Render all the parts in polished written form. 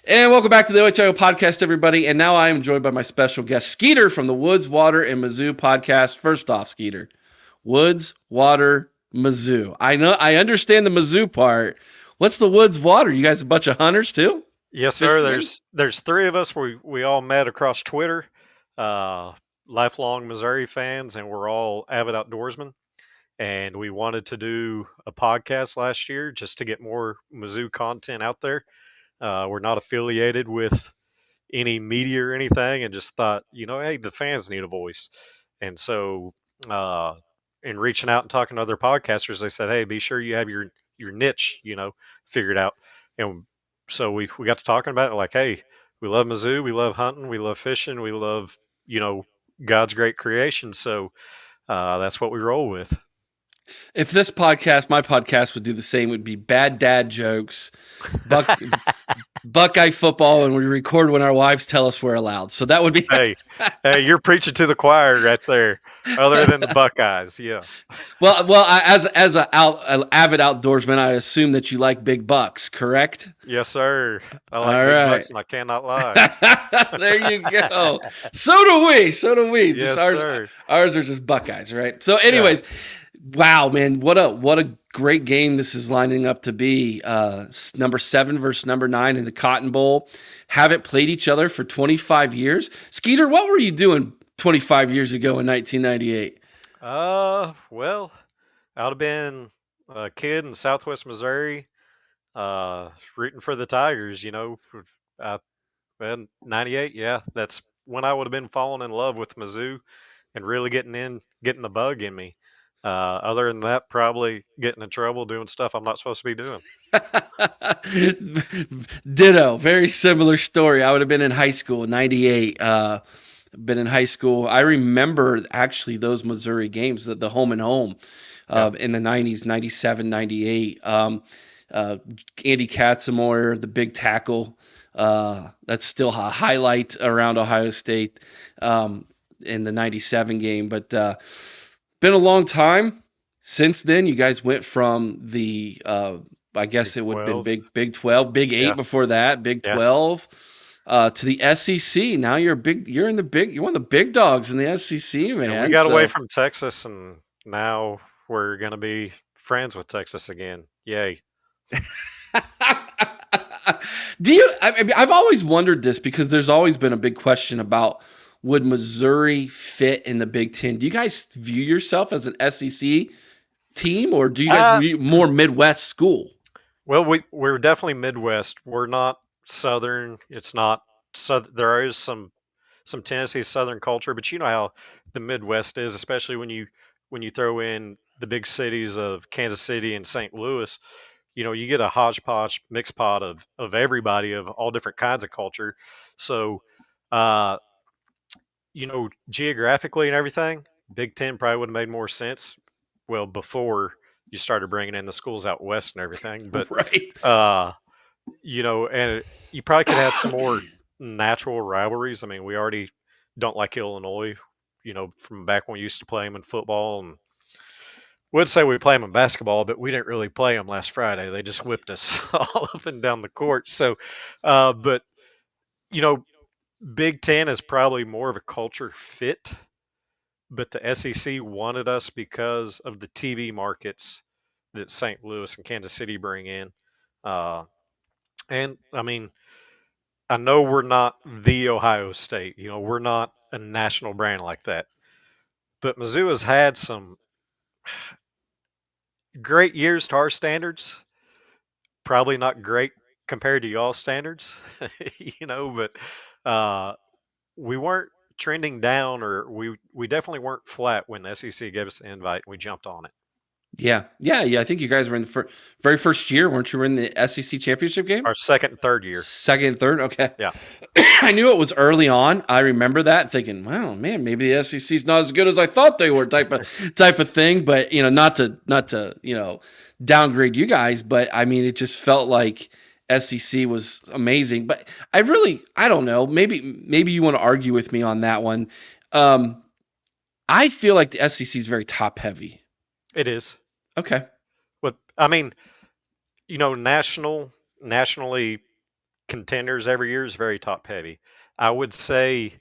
And welcome back to the Ohio Podcast, everybody. And now I am joined by my special guest, Skeeter from the Woods, Water, and Mizzou podcast. First off, Skeeter, Woods, Water, Mizzou. I understand the Mizzou part. What's the Woods, Water? You guys a bunch of hunters too? Yes, sir. Fishermen? There's three of us. We all met across Twitter, uh, lifelong Missouri fans, and we're all avid outdoorsmen. And we wanted to do a podcast last year just to get more Mizzou content out there. We're not affiliated with any media or anything, and just thought, hey, the fans need a voice. And so, uh, in reaching out and talking to other podcasters, they said, hey, be sure you have your niche, figured out. And so we got to talking about it, like, hey, we love Mizzou, we love hunting, we love fishing, we love, God's great creation. So that's what we roll with. If this podcast, my podcast, would do the same, it would be bad dad jokes, Buckeye football, and we record when our wives tell us we're allowed. So that would be. Hey, you're preaching to the choir right there. Other than the Buckeyes, yeah. As an avid outdoorsman, I assume that you like big bucks, correct? Yes, sir. I like All big right. bucks, and I cannot lie. There you go. So do we. So do we. Yes, sir. Ours are just Buckeyes, right? So, anyways, wow, man, what a great game this is lining up to be. Number 7 versus number 9 in the Cotton Bowl. Haven't played each other for 25 years. Skeeter, what were you doing 25 years ago in 1998? Well, I would have been a kid in Southwest Missouri, rooting for the Tigers. And 98, yeah, that's when I would have been falling in love with Mizzou and really getting the bug in me. Other than that, probably getting in trouble doing stuff I'm not supposed to be doing. Ditto. Very similar story. I would have been in high school in 98. Been in high school. I remember actually those Missouri games, the home and home in the 90s, 97, 98. Andy Katzenmoyer, the big tackle. That's still a highlight around Ohio State in the 97 game. But been a long time since then. You guys went from the I guess Big it would have 12. been Big 12, Big 8 Yeah. before that, Big Yeah. 12 to the SEC. Now you're one of the big dogs in the SEC, man. And we got away from Texas, and now we're going to be friends with Texas again. Yay. I've always wondered this because there's always been a big question about would Missouri fit in the Big Ten? Do you guys view yourself as an SEC team, or do you guys view more Midwest school? Well, we're definitely Midwest. We're not Southern. It's not there is some Tennessee Southern culture, but you know how the Midwest is, especially when you throw in the big cities of Kansas City and St. Louis. You get a hodgepodge mixed pot of everybody, of all different kinds of culture. So, geographically and everything, Big Ten probably would have made more sense. Well, before you started bringing in the schools out west and everything, but right. And you probably could have some more natural rivalries. I mean, we already don't like Illinois, from back when we used to play them in football, and would say we play them in basketball, but we didn't really play them last Friday. They just whipped us all up and down the court. So, but Big Ten is probably more of a culture fit, but the SEC wanted us because of the TV markets that St. Louis and Kansas City bring in. And I mean, I know we're not the Ohio State, we're not a national brand like that, but Mizzou has had some great years to our standards. Probably not great compared to y'all standards, but we weren't trending down, or we definitely weren't flat when the SEC gave us the invite and we jumped on it. Yeah. I think you guys were in the very first year, weren't you? Were in the SEC championship game? Our second and third year. Second and third, okay. Yeah. I knew it was early on. I remember that thinking, "Wow, man, maybe the SEC's not as good as I thought they were," type of thing. But not to downgrade you guys, but I mean, it just felt like SEC was amazing. But I don't know. Maybe you want to argue with me on that one. I feel like the SEC is very top heavy. It is. Okay. But I mean, nationally, contenders every year is very top heavy. I would say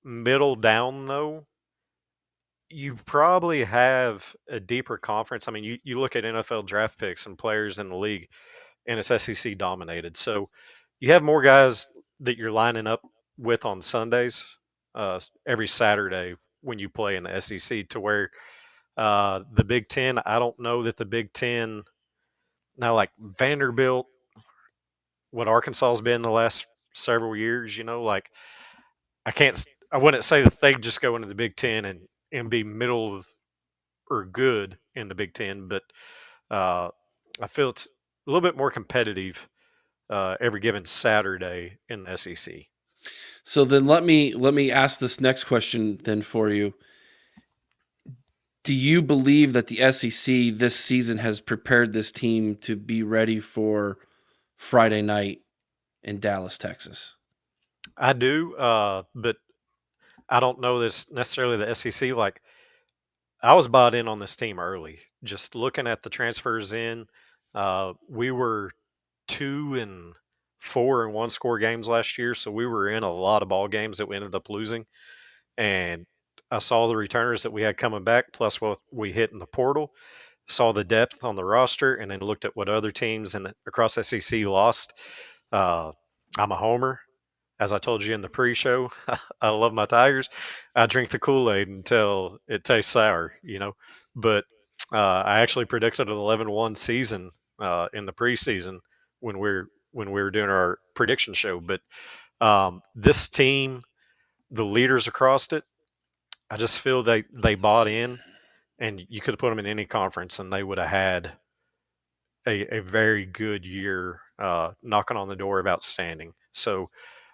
middle down though, you probably have a deeper conference. I mean, you look at NFL draft picks and players in the league, and it's SEC dominated. So you have more guys that you're lining up with on Sundays, every Saturday when you play in the SEC, to where the Big Ten, I don't know that the Big Ten, now like Vanderbilt, what Arkansas has been the last several years, like I wouldn't say that they just go into the Big Ten and be middle or good in the Big Ten, but uh, I feel it's a little bit more competitive every given Saturday in the SEC. So then let me ask this next question then for you. Do you believe that the SEC this season has prepared this team to be ready for Friday night in Dallas, Texas? I do, but I don't know this necessarily the SEC. Like I was bought in on this team early. Just looking at the transfers in, we were 2-4 in one score games last year, so we were in a lot of ball games that we ended up losing. And I saw the returners that we had coming back, plus what we hit in the portal. Saw the depth on the roster, and then looked at what other teams and across SEC lost. Uh, I'm a homer, as I told you in the pre-show. I love my Tigers. I drink the Kool-Aid until it tastes sour. But I actually predicted an 11-1 season in the preseason when we were doing our prediction show. But this team, the leaders across it, I just feel they bought in, and you could have put them in any conference, and they would have had a very good year, knocking on the door of outstanding. So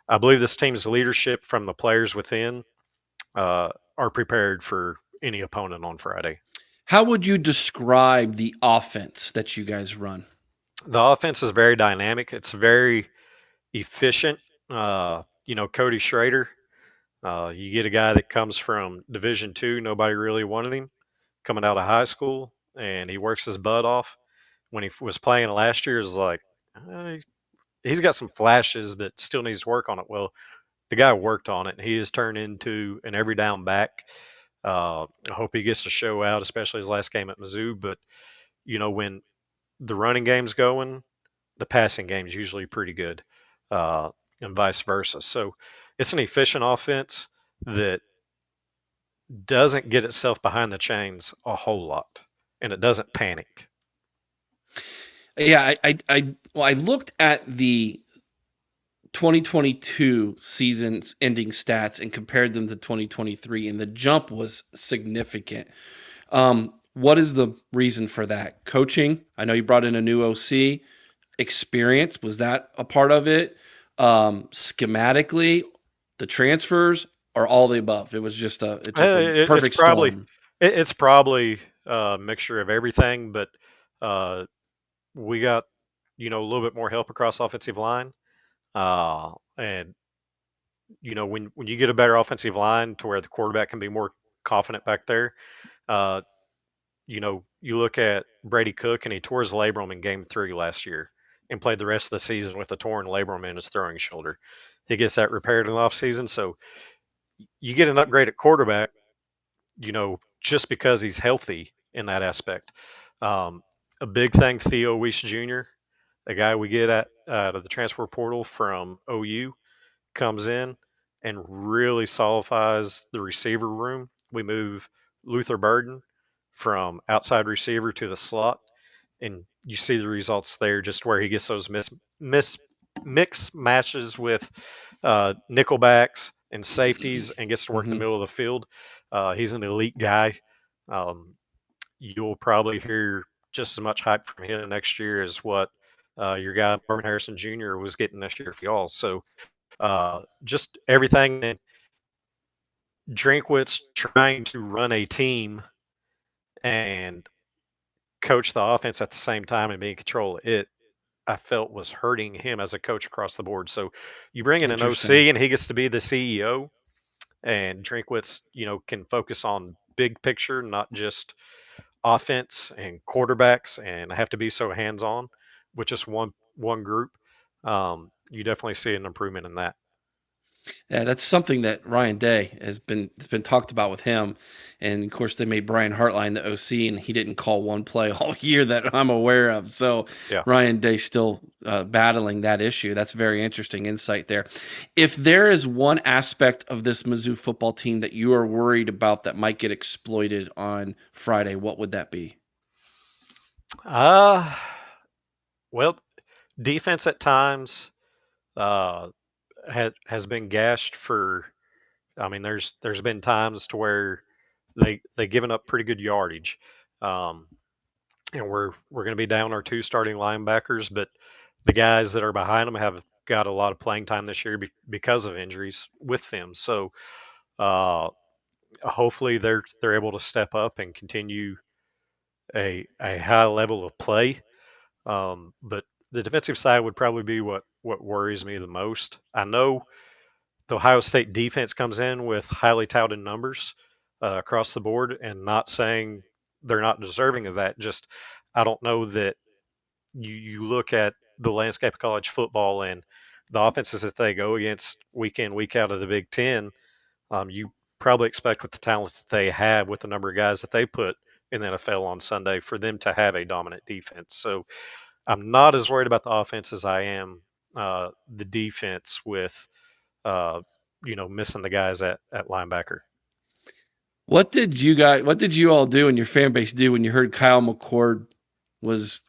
I believe this team's leadership from the players within are prepared for any opponent on Friday. How would you describe the offense that you guys run? The offense is very dynamic. It's very efficient. Cody Schrader, you get a guy that comes from Division II. Nobody really wanted him coming out of high school, and he works his butt off. When he was playing last year, it was like, uh, he's got some flashes, but still needs to work on it. Well, the guy worked on it, and he has turned into an every down back. I hope he gets to show out, especially his last game at Mizzou. But when the running game's going, the passing game's usually pretty good, uh, and vice versa. So it's an efficient offense that doesn't get itself behind the chains a whole lot, and it doesn't panic. Yeah, I looked at the 2022 season's ending stats and compared them to 2023, and the jump was significant. What is the reason for that? Coaching? I know you brought in a new OC. Experience, was that a part of it? Schematically, the transfers, or all the above? It was just a It's perfect probably storm. it's probably a mixture of everything, but uh, we got a little bit more help across offensive line, and when you get a better offensive line to where the quarterback can be more confident back there. uh, you look at Brady Cook, and he tore his labrum in Game 3 last year and played the rest of the season with a torn labrum in his throwing shoulder. He gets that repaired in the offseason, so you get an upgrade at quarterback, just because he's healthy in that aspect. Um, a big thing, Theo Weiss Jr., a guy we get out of the transfer portal from OU, comes in and really solidifies the receiver room. We move Luther Burden from outside receiver to the slot, and you see the results there, just where he gets those mix matches with nickelbacks and safeties and gets to work the Hmm. middle of the field. He's an elite guy. Um, you'll probably hear just as much hype from him next year as what your guy Marvin Harrison Jr. was getting this year for y'all. So just everything that Drinkwitz trying to run a team and coach the offense at the same time and be in control. I felt was hurting him as a coach across the board. So you bring in an Interesting. OC and he gets to be the CEO, and Drinkwitz, can focus on big picture, not just offense and quarterbacks, and have to be so hands on with just one group. you definitely see an improvement in that. Yeah, that's something that Ryan Day has been talked about with him, and of course they made Brian Hartline the OC, and he didn't call one play all year that I'm aware of. So Yeah. Ryan Day still battling that issue. That's very interesting insight there. If there is one aspect of this Mizzou football team that you are worried about that might get exploited on Friday, what would that be? Uh, well, defense at times uh, has been gashed for. I mean, there's been times to where they given up pretty good yardage, um, and we're going to be down our two starting linebackers, but the guys that are behind them have got a lot of playing time this year because of injuries with them. So uh, hopefully they're able to step up and continue a high level of play. But the defensive side would probably be what worries me the most. I know the Ohio State defense comes in with highly touted numbers across the board, and not saying they're not deserving of that. Just I don't know that you look at the landscape of college football and the offenses that they go against week in week out of the Big Ten. You probably expect with the talent that they have, with the number of guys that they put in the NFL on Sunday, for them to have a dominant defense. So I'm not as worried about the offense as I am the defense with uh, missing the guys at linebacker. What did you all do and your fan base do when you heard Kyle McCord was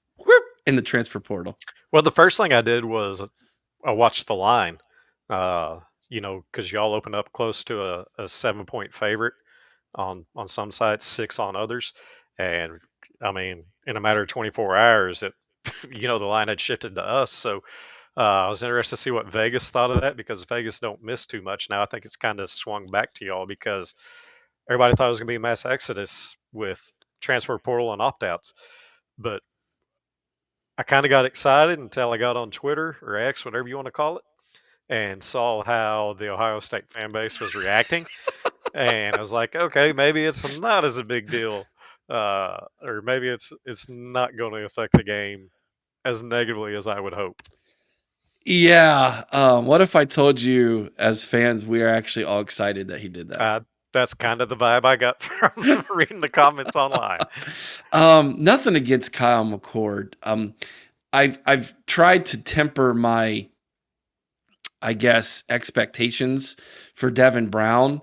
in the transfer portal? Well, the first thing I did was I watched the line, uh, because y'all opened up close to a 7-point favorite on some sites, six on others, and I mean, in a matter of 24 hours, the line had shifted to us. So I was interested to see what Vegas thought of that, because Vegas don't miss too much. Now I think it's kind of swung back to y'all because everybody thought it was going to be a mass exodus with transfer portal and opt outs, but I kind of got excited until I got on Twitter or X, whatever you want to call it, and saw how the Ohio State fan base was reacting. And I was like, okay, maybe it's not as a big deal, or maybe it's not going to affect the game as negatively as I would hope. Yeah. What if I told you, as fans, we are actually all excited that he did that? Uh, that's kind of the vibe I got from reading the comments online. Nothing against Kyle McCord. I've tried to temper my, I guess, expectations for Devin Brown,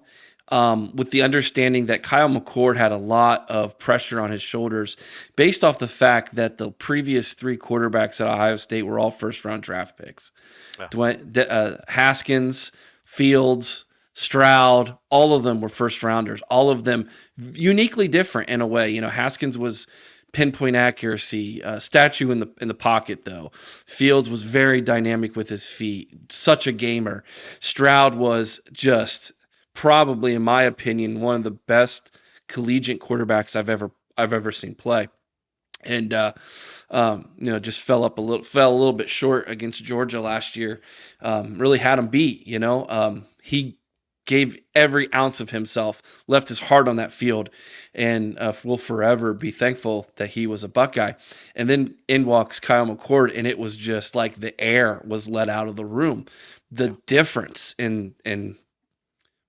with the understanding that Kyle McCord had a lot of pressure on his shoulders based off the fact that the previous three quarterbacks at Ohio State were all first round draft picks. Yeah, Haskins, Fields, Stroud, all of them were first rounders. All of them uniquely different in a way. You know, Haskins was pinpoint accuracy, statue in the pocket though. Fields was very dynamic with his feet, such a gamer. Stroud was just probably, in my opinion, one of the best collegiate quarterbacks I've ever seen play. And just fell a little bit short against Georgia last year. Really had him beat. He gave every ounce of himself, left his heart on that field, and will forever be thankful that he was a Buckeye. And then in walks Kyle McCord, and it was just like the air was let out of the room. The yeah, difference in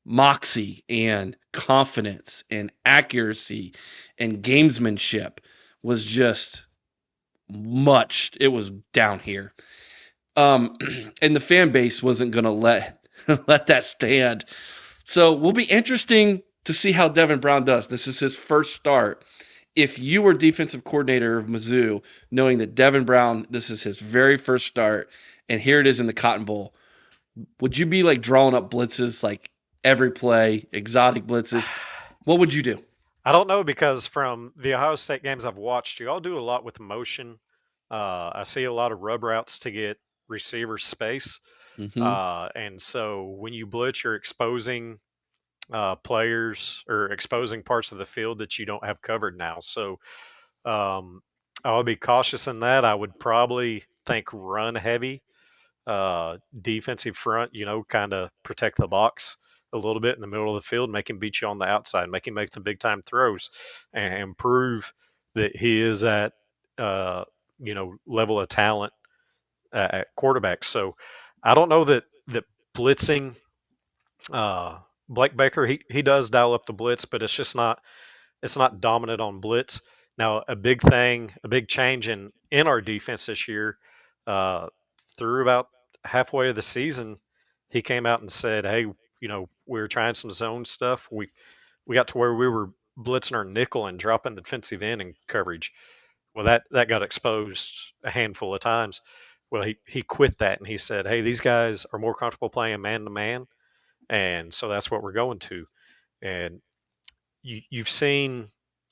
moxie and confidence and accuracy and gamesmanship was just much. It was down here. Um, and the fan base wasn't going to let that stand. So will be interesting to see how Devin Brown does. This is his first start. If you were defensive coordinator of Mizzou, knowing that Devin Brown, this is his very first start, and here it is in the Cotton Bowl, would you be like drawing up blitzes like every play, exotic blitzes? What would you do? I don't know, because from the Ohio State games I've watched, you all do a lot with motion. I see a lot of rub routes to get receiver space. Hmm. And so when you blitz, you're exposing players or exposing parts of the field that you don't have covered now. So um, I would be cautious in that. I would probably think run heavy, defensive front, kind of protect the box a little bit in the middle of the field, make him beat you on the outside, make him make some big time throws, and prove that he is at, level of talent at quarterback. So I don't know that blitzing. Blake Baker, he does dial up the blitz, but it's not dominant on blitz. Now, a big thing, a big change in our defense this year, uh, through about halfway of the season, he came out and said, "Hey, we were trying some zone stuff. We got to where we were blitzing our nickel and dropping the defensive end in coverage. Well, that got exposed a handful of times. Well, he quit that and he said, "Hey, these guys are more comfortable playing man to man, and so that's what we're going to." And you've seen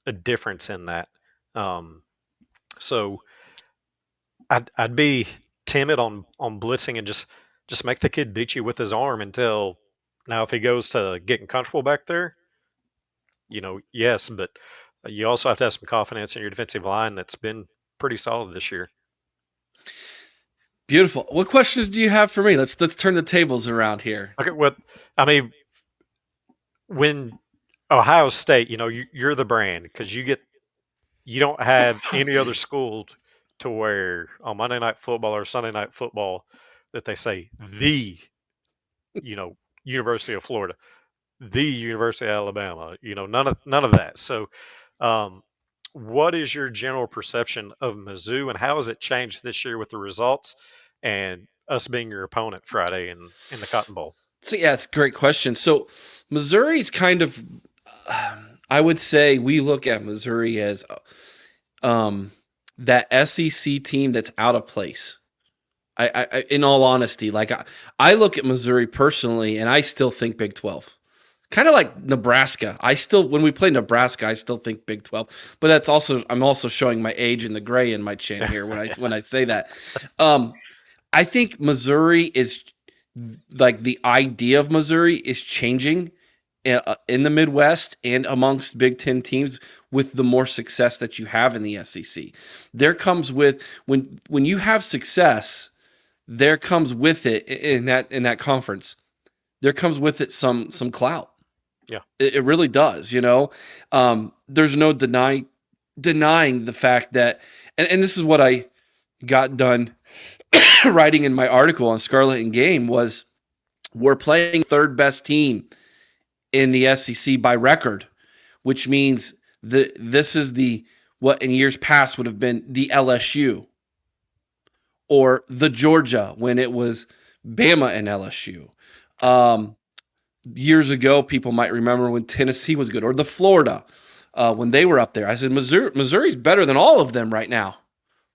a difference in that. Um, so I'd be timid on blitzing and just make the kid beat you with his arm until now. If he goes to getting comfortable back there, yes, but you also have to have some confidence in your defensive line that's been pretty solid this year. Beautiful. What questions do you have for me? Let's turn the tables around here. Okay, what I mean, when Ohio State, you're the brand because you don't have any other school to where on Monday Night Football or Sunday Night Football that they say the you know University of Florida, the University of Alabama. None of that. So, um, what is your general perception of Mizzou, and how has it changed this year with the results and us being your opponent Friday in the Cotton Bowl? So yeah, it's a great question. So Missouri's kind of, I would say we look at Missouri as um, that SEC team that's out of place. In all honesty, like I look at Missouri personally, and I still think Big 12. Kind of like Nebraska. When we play Nebraska, I still think Big 12. But I'm also showing my age and the gray in my chin here when I say that. I think Missouri is like the idea of Missouri is changing in the Midwest and amongst Big Ten teams with the more success that you have in the SEC. There comes with when you have success, there comes with it in that conference. There comes with it some clout. Yeah, It really does. There's no denying the fact that, and this is what I got done writing in my article on Scarlet and Game was we're playing third best team in the SEC by record, which means that this is what in years past would have been the LSU or the Georgia when it was Bama and LSU. Years ago, people might remember when Tennessee was good, or the Florida when they were up there. I said Missouri's better than all of them right now.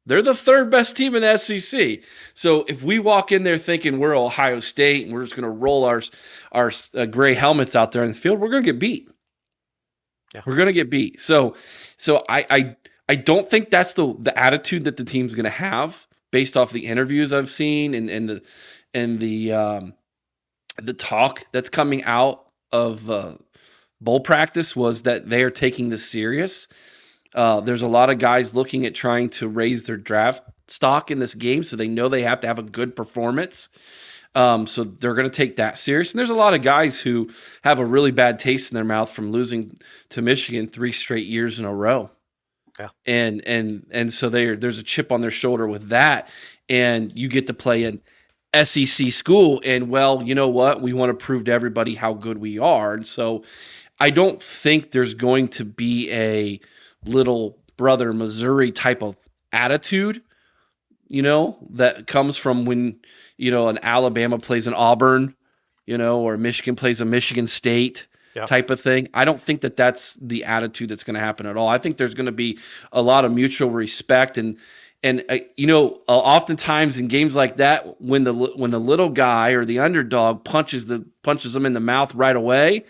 They're the third best team in the SEC. So if we walk in there thinking we're Ohio State and we're just going to roll our gray helmets out there in the field, we're going to get beat. yeah, We're going to get beat. So I don't think that's the attitude that the team's going to have based off the interviews I've seen and the talk that's coming out of bowl practice was that they are taking this serious. There's a lot of guys looking at trying to raise their draft stock in this game, so they know they have to have a good performance. So they're going to take that serious. And there's a lot of guys who have a really bad taste in their mouth from losing to Michigan 3 straight years in a row. yeah, And so there's a chip on their shoulder with that. And you get to play an SEC school, and well, you know what? We want to prove to everybody how good we are. And so I don't think there's going to be a little brother Missouri type of attitude, that comes from when, an Alabama plays an Auburn, or Michigan plays a Michigan State yeah, type of thing. I don't think that that's the attitude that's going to happen at all. I think there's going to be a lot of mutual respect and oftentimes in games like that, when the little guy or the underdog punches them in the mouth right away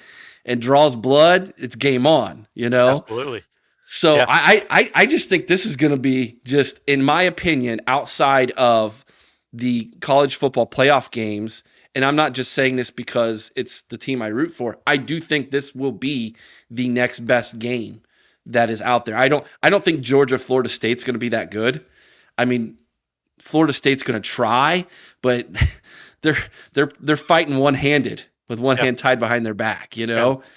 and draws blood, it's game on. absolutely. So Yeah, I just think this is going to be just, in my opinion, outside of the college football playoff games. And I'm not just saying this because it's the team I root for. I do think this will be the next best game that is out there. I don't think Georgia Florida State's going to be that good. I mean, Florida State's going to try, but they're fighting one-handed with one yeah. hand tied behind their back. And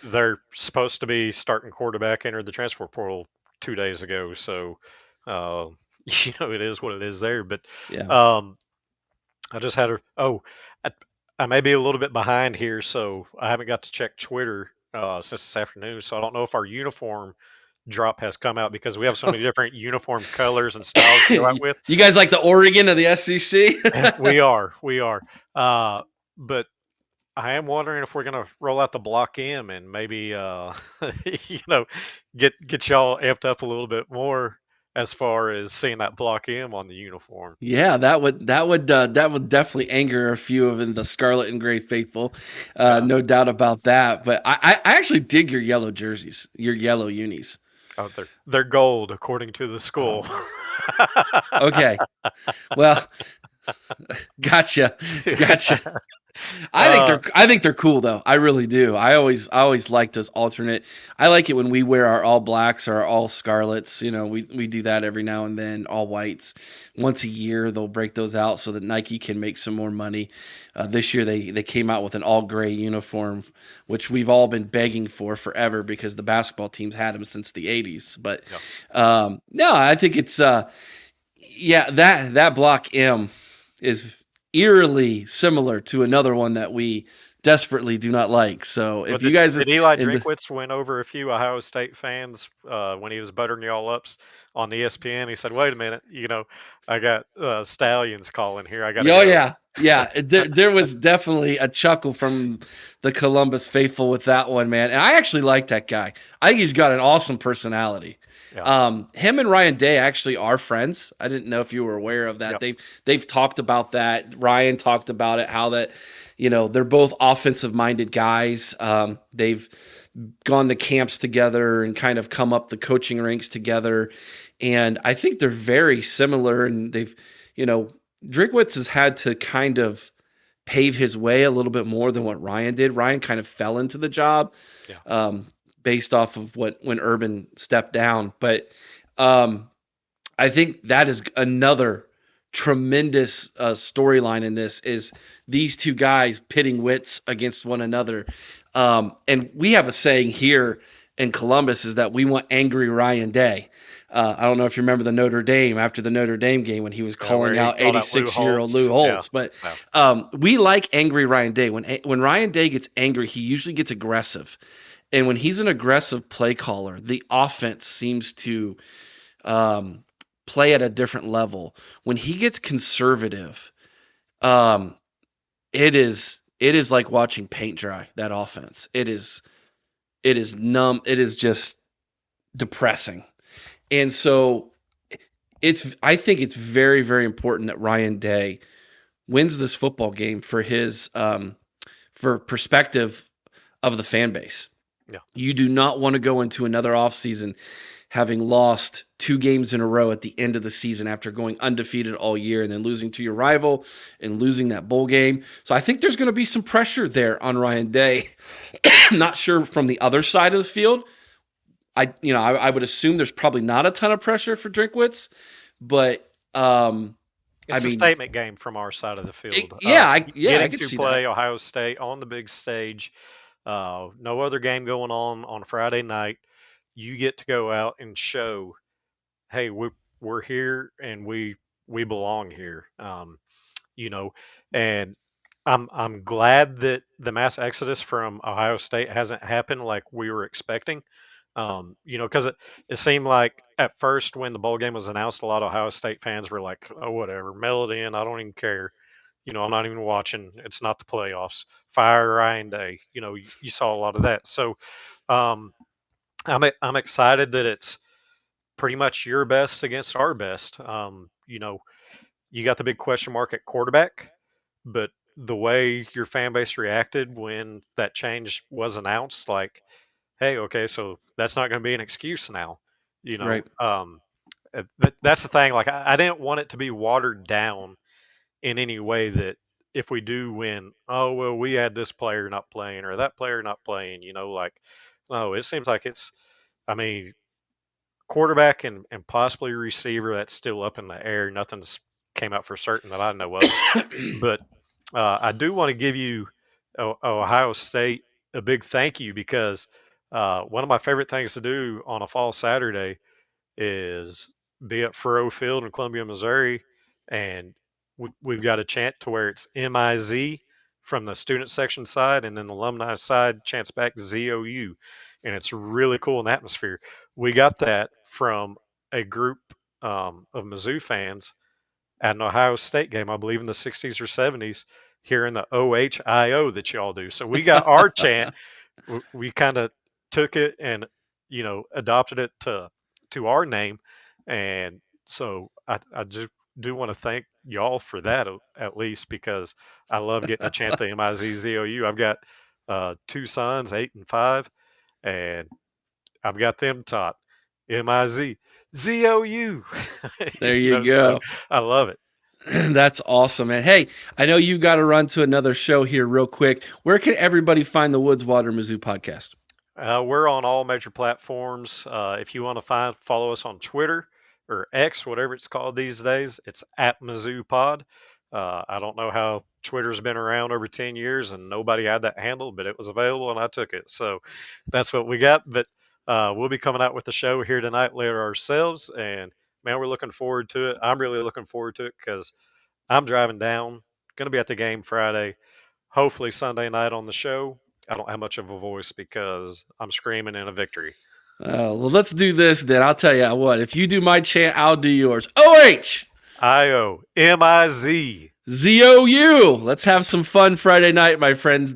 they're supposed to be starting quarterback entered the transfer portal 2 days ago. So, uh, it is what it is there. But Yeah. um, I just had a I, I may be a little bit behind here, so I haven't got to check Twitter since this afternoon. So I don't know if our uniform drop has come out because we have so many different uniform colors and styles to go out with. You guys like the Oregon of the SEC? We are. Uh, but I am wondering if we're going to roll out the Block M and maybe, you know, get y'all amped up a little bit more as far as seeing that Block M on the uniform. Yeah, that would definitely anger a few of the Scarlet and Gray faithful, Yeah. no doubt about that. But I actually dig your yellow jerseys, your yellow unis. Oh, they're gold according to the Oh school. my. Okay, well, gotcha, gotcha. uh, I think they're cool though. I really do. I always like those alternate. I like it when we wear our all blacks or our all scarlets. We do that every now and then. All whites. Once a year they'll break those out so that Nike can make some more money. This year they came out with an all gray uniform, which we've all been begging for forever because the basketball teams had them since the 80s. But yeah. no, I think it's yeah, that block M is eerily similar to another one that we desperately do not like. So Well, if you guys did Eli in the Drinkwitz win over a few Ohio State fans when he was buttering y'all ups on ESPN? He said, "Wait a minute, I got stallions calling here. I got to Oh go." yeah, yeah. There was definitely a chuckle from the Columbus faithful with that one, man. And I actually like that guy. I think he's got an awesome personality. Yeah, Him and Ryan Day actually are friends. I didn't know if you were aware of that. yeah, They've talked about that. Ryan talked about it, how that, they're both offensive minded guys. They've gone to camps together and kind of come up the coaching ranks together. And I think they're very similar. And you know, Drinkwitz has had to kind of pave his way a little bit more than what Ryan did. Ryan kind of fell into the job yeah. um, based off of when Urban stepped down. But um, I think that is another tremendous storyline in this is these two guys pitting wits against one another. And we have a saying here in Columbus is that we want angry Ryan Day. I don't know if you remember the Notre Dame after the Notre Dame game when he was Where calling he out called out Lou 86-year-old Lou Holtz. Yeah, Holtz, but yeah, we like angry Ryan Day. When Ryan Day gets angry, he usually gets aggressive, and when he's an aggressive play caller, the offense seems to um, play at a different level. When he gets conservative, um, it is like watching paint dry. That offense, it is numb. It is just depressing. And so I think it's very very important that Ryan Day wins this football game for his for perspective of the fan base. yeah. You do not want to go into another offseason having lost 2 games in a row at the end of the season after going undefeated all year and then losing to your rival and losing that bowl game. So I think there's going to be some pressure there on Ryan Day. I'm not sure from the other side of the field. I would assume there's probably not a ton of pressure for Drinkwitz, but I It's a mean, statement game from our side of the field. I Getting could to see that. play Ohio State on the big stage, no other game going on a Friday night. You get to go out and show, hey, we're here and we belong here. You know, and I'm glad that the mass exodus from Ohio State hasn't happened like we were expecting. Because it seemed like at first when the bowl game was announced, a lot of Ohio State fans were like, "Oh, whatever, mail it in. I don't even care. I'm not even watching. It's not the playoffs. Fire Ryan Day." You saw a lot of that. So um, I'm excited that it's pretty much your best against our best. You got the big question mark at quarterback, but the way your fan base reacted when that change was announced, like, hey, okay, so that's not going to be an excuse now. You know, Right. um, that's the thing. Like, I didn't want it to be watered down in any way that if we do win, oh, well, we had this player not playing or that player not playing, like, no, it seems like I mean, quarterback and possibly receiver, that's still up in the air. Nothing's came out for certain that I know of. But I do want to give you Ohio State a big thank you because one of my favorite things to do on a fall Saturday is be at Faroe Field in Columbia, Missouri, and we've got a chant to where it's MIZ from the student section side, and then the alumni side chants back ZOU, and it's really cool in the atmosphere. We got that from a group of Mizzou fans at an Ohio State game, I believe in the 60s or 70s, here in the OHIO that y'all do. So we got our chant. We kind of took it and adopted it to our name, and so I just do want to thank y'all for that at least, because I love getting a chant the MIZZOU. I've got 2 sons, 8 and 5, and I've got them taught MIZZOU. There you So go. I love it. That's awesome, man. Hey, I know you got to run to another show here real quick. Where can everybody find the Woods Water Mizzou podcast? We're on all major platforms. If you want to follow us on Twitter or X, whatever it's called these days, it's at Mizzou Pod. I don't know how Twitter's been around over 10 years and nobody had that handle, but it was available and I took it. So that's what we got. But we'll be coming out with the show here tonight later ourselves. And man, we're looking forward to it. I'm really looking forward to it because I'm driving down, going to be at the game Friday, hopefully Sunday night on the show. I don't have much of a voice because I'm screaming in a victory. Well, let's do this then. I'll tell you what. If you do my chant, I'll do yours. OH! IO. MIZ. ZOU. Let's have some fun Friday night, my friends.